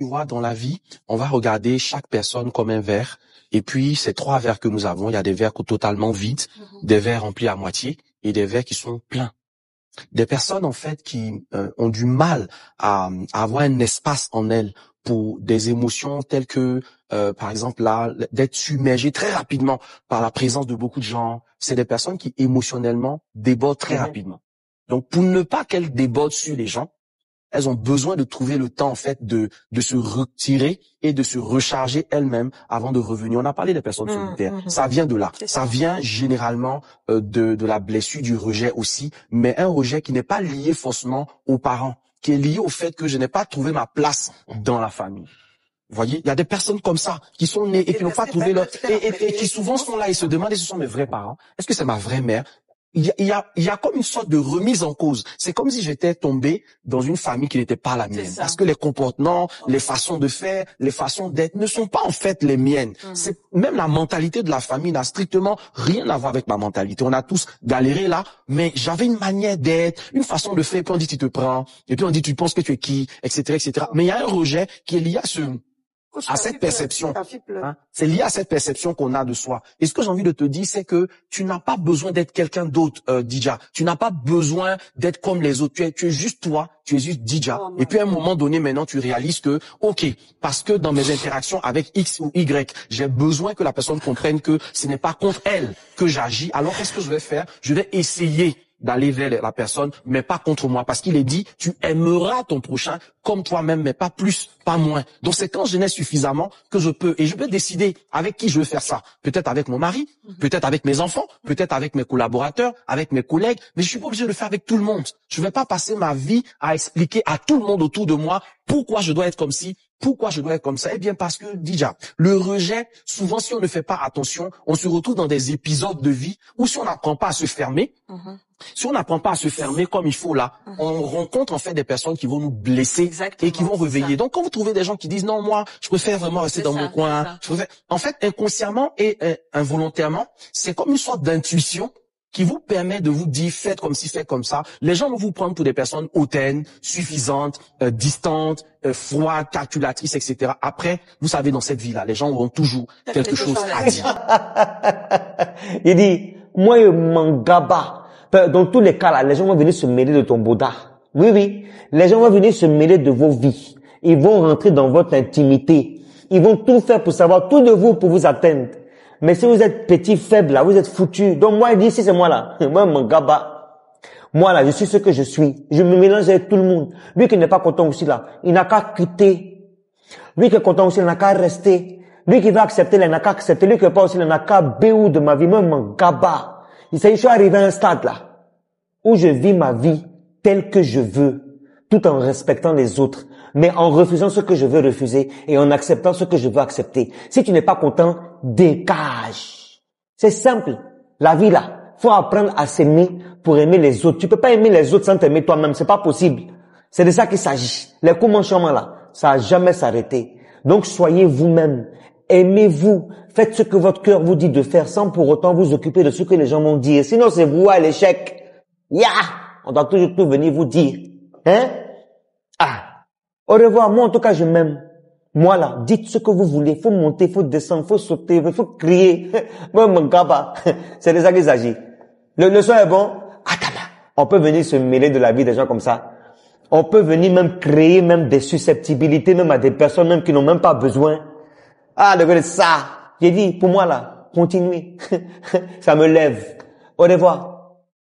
Tu vois, dans la vie, on va regarder chaque personne comme un verre. Et puis, ces 3 verres que nous avons, il y a des verres totalement vides, des verres remplis à moitié et des verres qui sont pleins. Des personnes, en fait, qui ont du mal à avoir un espace en elles pour des émotions telles que, par exemple, là, d'être submergées très rapidement par la présence de beaucoup de gens. C'est des personnes qui, émotionnellement, débordent très rapidement. Donc, pour ne pas qu'elles débordent sur les gens, elles ont besoin de trouver le temps, en fait, de se retirer et de se recharger elles-mêmes avant de revenir. On a parlé des personnes solitaires. Ça vient de là. Ça vient généralement de la blessure, du rejet aussi, mais un rejet qui n'est pas lié forcément aux parents, qui est lié au fait que je n'ai pas trouvé ma place dans la famille. Vous voyez, il y a des personnes comme ça qui sont nées et qui n'ont pas trouvé leur... Et qui souvent sont là et se demandent si ce sont mes vrais parents. Est-ce que c'est ma vraie mère? Il y a comme une sorte de remise en cause. C'est comme si j'étais tombé dans une famille qui n'était pas la mienne. Parce que les comportements, les façons de faire, les façons d'être ne sont pas en fait les miennes. C'est même la mentalité de la famille n'a strictement rien à voir avec ma mentalité. On a tous galéré là, mais j'avais une manière d'être, une façon de faire. Puis on dit tu te prends, et puis on dit tu penses que tu es qui, etc., etc. Mais il y a un rejet qui est lié à cette perception. Hein? C'est lié à cette perception qu'on a de soi. Et ce que j'ai envie de te dire, c'est que tu n'as pas besoin d'être quelqu'un d'autre, Dija. Tu n'as pas besoin d'être comme les autres. Tu es juste toi. Tu es juste Dija. Et puis à un moment donné, maintenant, tu réalises que, ok, parce que dans mes interactions avec X ou Y, j'ai besoin que la personne comprenne que ce n'est pas contre elle que j'agis. Alors qu'est-ce que je vais faire? Je vais essayer d'aller vers la personne, mais pas contre moi. Parce qu'il est dit, tu aimeras ton prochain comme toi-même, mais pas plus, pas moins. Donc c'est quand je n'ai suffisamment que je peux. Et je peux décider avec qui je veux faire ça. Peut-être avec mon mari, peut-être avec mes enfants, peut-être avec mes collaborateurs, avec mes collègues, mais je suis pas obligé de le faire avec tout le monde. Je vais pas passer ma vie à expliquer à tout le monde autour de moi pourquoi je dois être comme ci, pourquoi je dois être comme ça. Eh bien parce que, déjà, le rejet, souvent si on ne fait pas attention, on se retrouve dans des épisodes de vie où si on n'apprend pas à se fermer, si on n'apprend pas à se fermer comme il faut là, on rencontre en fait des personnes qui vont nous blesser et qui vont réveiller. Donc quand vous trouvez des gens qui disent non, moi je préfère vraiment rester dans mon coin, en fait inconsciemment et involontairement, c'est comme une sorte d'intuition qui vous permet de vous dire faites comme ci, faites comme ça. Les gens vont vous prendre pour des personnes hautaines, suffisantes, distantes, froides, calculatrices, etc. Après, vous savez, dans cette vie-là, les gens auront toujours quelque chose à dire. Il dit, moi, je m'en gaba. Dans tous les cas, là, les gens vont venir se mêler de ton Bouddha. Oui, oui. Les gens vont venir se mêler de vos vies. Ils vont rentrer dans votre intimité. Ils vont tout faire pour savoir tout de vous pour vous atteindre. Mais si vous êtes petit, faible, là, vous êtes foutu. Donc moi, il dit, si c'est moi là, moi, mon gaba. Moi là, je suis ce que je suis. Je me mélange avec tout le monde. Lui qui n'est pas content aussi là, il n'a qu'à quitter. Lui qui est content aussi, il n'a qu'à rester. Lui qui veut accepter, il n'a qu'à accepter. Lui qui n'est pas aussi, il n'a qu'à béou de ma vie. Moi, mon gaba. Il s'agit, je suis arrivé à un stade là, où je vis ma vie telle que je veux, tout en respectant les autres, mais en refusant ce que je veux refuser et en acceptant ce que je veux accepter. Si tu n'es pas content, dégage. C'est simple. La vie là, faut apprendre à s'aimer pour aimer les autres. Tu peux pas aimer les autres sans t'aimer toi-même, c'est pas possible. C'est de ça qu'il s'agit. Les commencements là, ça a jamais s'arrêté. Donc soyez vous-même. Aimez-vous. Faites ce que votre cœur vous dit de faire sans pour autant vous occuper de ce que les gens vont dire. Sinon, c'est vous à l'échec. On doit toujours tout venir vous dire. Hein? Au revoir. Moi, en tout cas, je m'aime. Moi, là, dites ce que vous voulez. Faut monter, faut descendre, faut sauter, faut crier. Moi, mon gars, c'est de ça qu'il s'agit. Le son est bon. On peut venir se mêler de la vie des gens comme ça. On peut venir même créer même des susceptibilités, même à des personnes même qui n'ont même pas besoin. De ça. J'ai dit, pour moi là, continuez. Ça me lève. Au revoir.